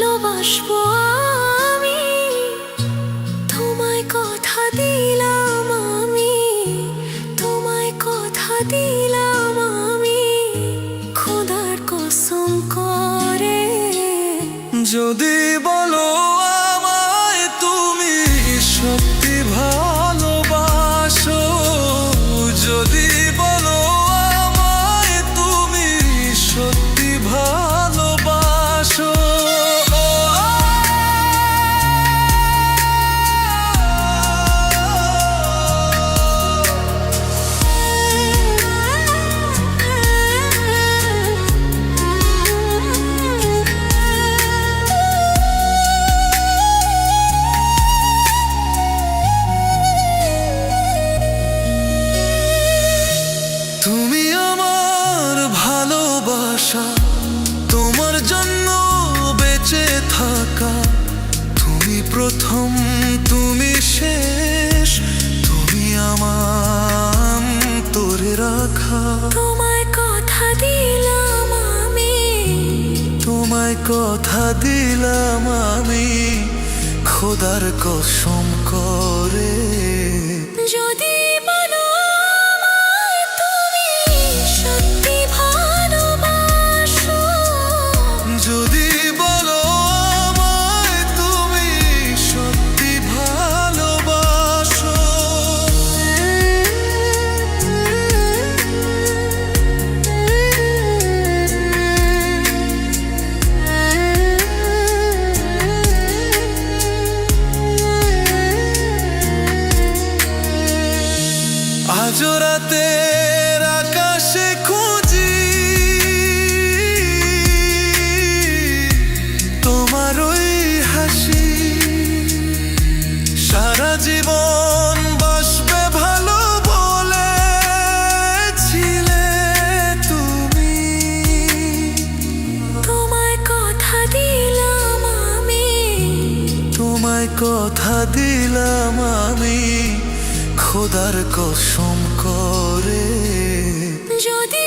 ভালোবাসবো আমি, তোমায় কথা দিলাম আমি, তোমায় কথা দিলাম আমি, খোদার কসম করে। যদি বলো আমায় তুমি সত্যি ভালোবাসো, যদি বলো আমায় তুমি সত্যি ভালোবাসো, তুমি আমার ভালোবাসা, তোমার জন্য বেঁচে থাকা, তুমি প্রথম তুমি শেষ, তুমি আমার তোরে রাখা। তোমায় কথা দিলাম আমি, তোমায় কথা দিলাম আমি, খোদার কসম করে। যদি বলো আমায় তুমি সত্যি ভালোবাসো, যদি বলো আমায় তুমি সত্যি ভালোবাসো, আজ রাতের আকাশে খুঁজি তোমার ওই হাসি, সারা জীবন বাসবে ভালো বলেছিলে তুমি। তোমায় কথা দিলাম আমি, তোমায় কথা দিলাম আমি, খোদার কসম করে। যদি